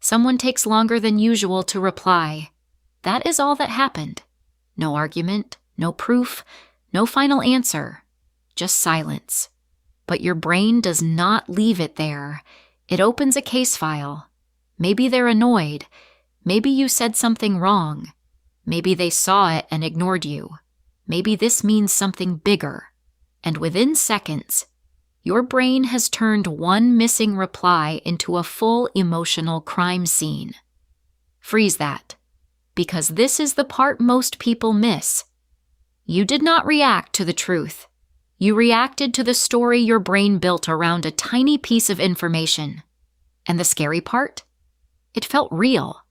Someone takes longer than usual to reply. That is all that happened. No argument, no proof, no final answer, just silence. But your brain does not leave it there. It opens a case file. Maybe they're annoyed. Maybe you said something wrong. Maybe they saw it and ignored you. Maybe this means something bigger. And within seconds, your brain has turned one missing reply into a full emotional crime scene. Freeze that, because this is the part most people miss. You did not react to the truth. You reacted to the story your brain built around a tiny piece of information. And the scary part? It felt real.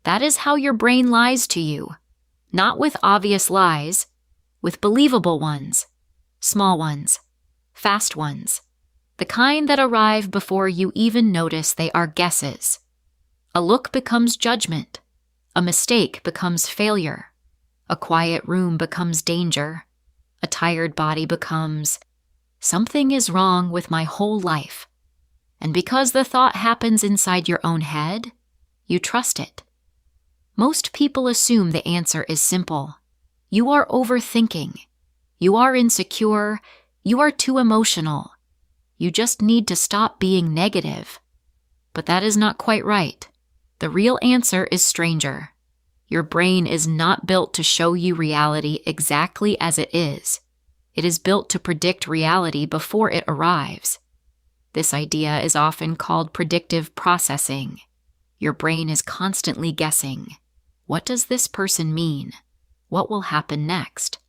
That is how your brain lies to you. Not with obvious lies, with believable ones, small ones, fast ones, the kind that arrive before you even notice they are guesses. A look becomes judgment. A mistake becomes failure. A quiet room becomes danger. A tired body becomes, something is wrong with my whole life. And because the thought happens inside your own head, you trust it. Most people assume the answer is simple. You are overthinking. You are insecure. You are too emotional. You just need to stop being negative. But that is not quite right. The real answer is stranger. Your brain is not built to show you reality exactly as it is. It is built to predict reality before it arrives. This idea is often called predictive processing. Your brain is constantly guessing. What does this person mean? What will happen next?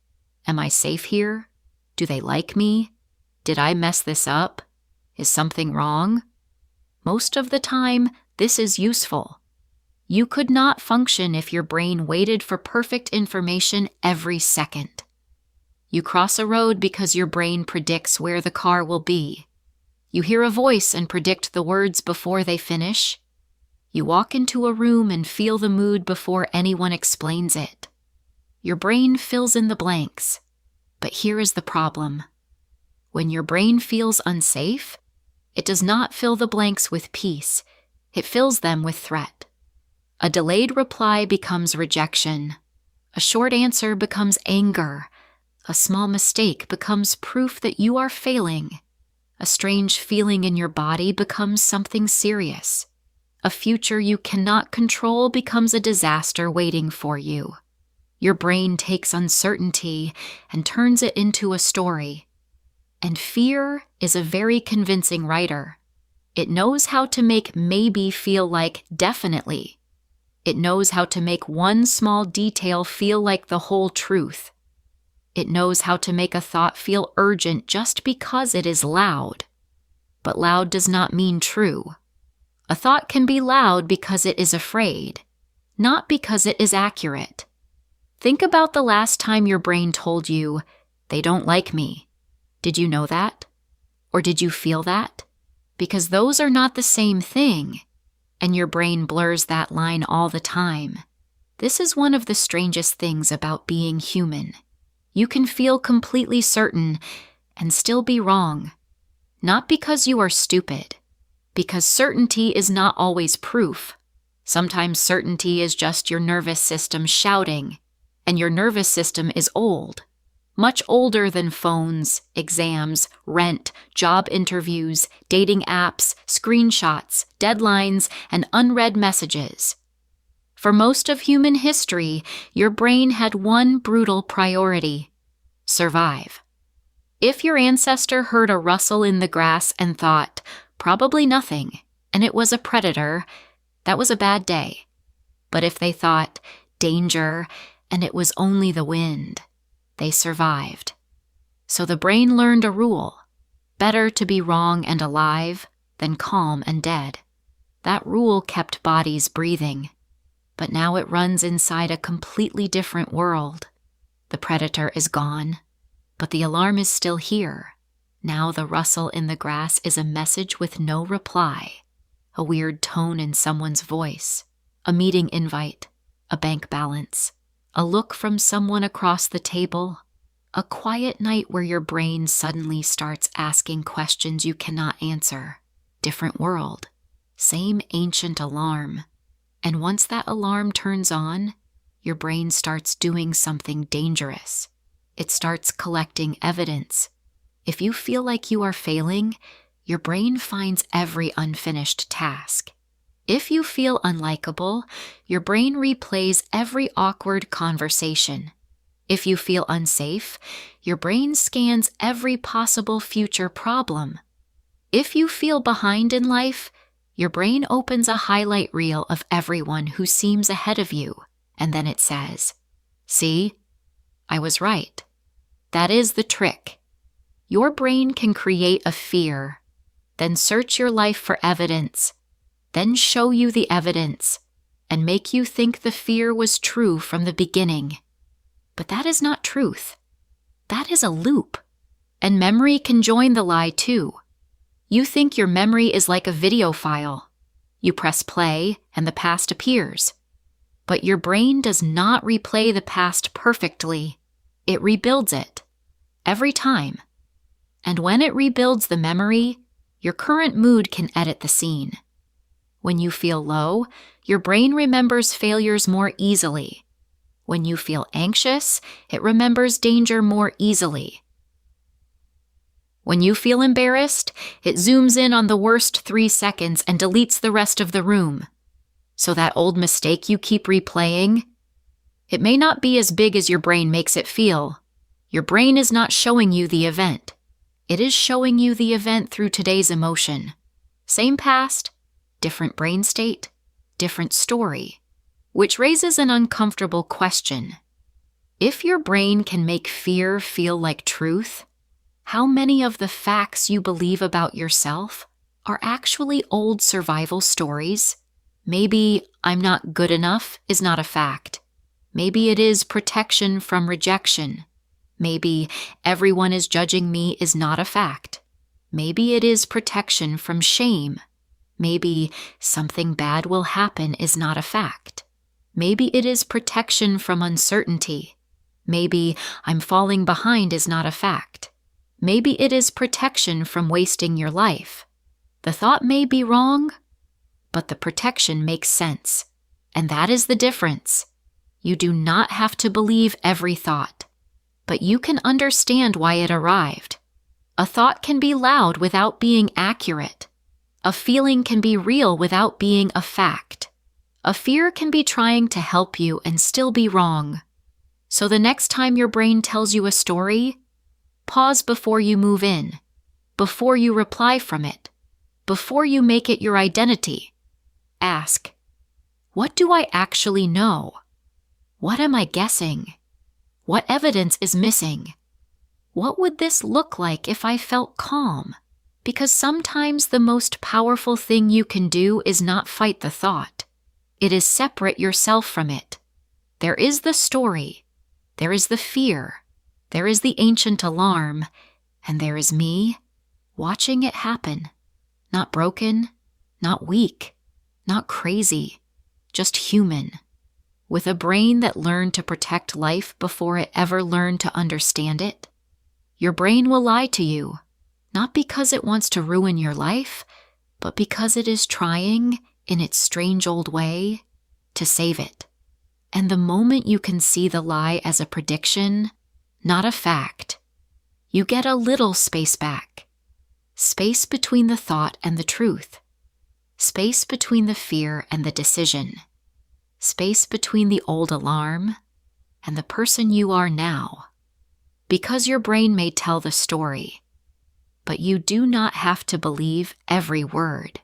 Am I safe here? Do they like me? Did I mess this up? Is something wrong? Most of the time, this is useful. You could not function if your brain waited for perfect information every second. You cross a road because your brain predicts where the car will be. You hear a voice and predict the words before they finish. You walk into a room and feel the mood before anyone explains it. Your brain fills in the blanks. But here is the problem. When your brain feels unsafe, it does not fill the blanks with peace. It fills them with threat. A delayed reply becomes rejection. A short answer becomes anger. A small mistake becomes proof that you are failing. A strange feeling in your body becomes something serious. A future you cannot control becomes a disaster waiting for you. Your brain takes uncertainty and turns it into a story. And fear is a very convincing writer. It knows how to make maybe feel like definitely. It knows how to make one small detail feel like the whole truth. It knows how to make a thought feel urgent just because it is loud. But loud does not mean true. A thought can be loud because it is afraid, not because it is accurate. Think about the last time your brain told you, "They don't like me." Did you know that? Or did you feel that? Because those are not the same thing. And your brain blurs that line all the time. This is one of the strangest things about being human. You can feel completely certain and still be wrong. Not because you are stupid, because certainty is not always proof. Sometimes certainty is just your nervous system shouting, and your nervous system is old. Much older than phones, exams, rent, job interviews, dating apps, screenshots, deadlines, and unread messages. For most of human history, your brain had one brutal priority: survive. If your ancestor heard a rustle in the grass and thought, probably nothing, and it was a predator, that was a bad day. But if they thought, danger, and it was only the wind, they survived. So the brain learned a rule: better to be wrong and alive than calm and dead. That rule kept bodies breathing. But now it runs inside a completely different world. The predator is gone, but the alarm is still here. Now the rustle in the grass is a message with no reply, a weird tone in someone's voice, a meeting invite, a bank balance, a look from someone across the table, a quiet night where your brain suddenly starts asking questions you cannot answer. Different world, Same ancient alarm. And once that alarm turns on, your brain starts doing something dangerous. It starts collecting evidence. If you feel like you are failing, your brain finds every unfinished task. If you feel unlikable, your brain replays every awkward conversation. If you feel unsafe, your brain scans every possible future problem. If you feel behind in life, your brain opens a highlight reel of everyone who seems ahead of you, and then it says, "See, I was right." That is the trick. Your brain can create a fear, then search your life for evidence, then show you the evidence, and make you think the fear was true from the beginning. But that is not truth. That is a loop. And memory can join the lie too. You think your memory is like a video file. You press play and the past appears. But your brain does not replay the past perfectly. It rebuilds it. Every time. And when it rebuilds the memory, your current mood can edit the scene. When you feel low, your brain remembers failures more easily. When you feel anxious, it remembers danger more easily. When you feel embarrassed, it zooms in on the worst 3 seconds and deletes the rest of the room. So that old mistake you keep replaying, it may not be as big as your brain makes it feel. Your brain is not showing you the event. It is showing you the event through today's emotion. Same past, different brain state, different story. Which raises an uncomfortable question. If your brain can make fear feel like truth, how many of the facts you believe about yourself are actually old survival stories? Maybe "I'm not good enough" is not a fact. Maybe it is protection from rejection. Maybe "everyone is judging me" is not a fact. Maybe it is protection from shame. Maybe "something bad will happen" is not a fact. Maybe it is protection from uncertainty. Maybe "I'm falling behind" is not a fact. Maybe it is protection from wasting your life. The thought may be wrong, but the protection makes sense. And that is the difference. You do not have to believe every thought, but you can understand why it arrived. A thought can be loud without being accurate. A feeling can be real without being a fact. A fear can be trying to help you and still be wrong. So the next time your brain tells you a story, pause before you move in, before you reply from it, before you make it your identity. Ask, what do I actually know? What am I guessing? What evidence is missing? What would this look like if I felt calm? Because sometimes the most powerful thing you can do is not fight the thought. It is separate yourself from it. There is the story. There is the fear. There is the ancient alarm. And there is me, watching it happen. Not broken, not weak, not crazy, just human. With a brain that learned to protect life before it ever learned to understand it. Your brain will lie to you, not because it wants to ruin your life, but because it is trying, in its strange old way, to save it. And the moment you can see the lie as a prediction, not a fact, you get a little space back. Space between the thought and the truth. Space between the fear and the decision. Space between the old alarm and the person you are now. Because your brain may tell the story, but you do not have to believe every word.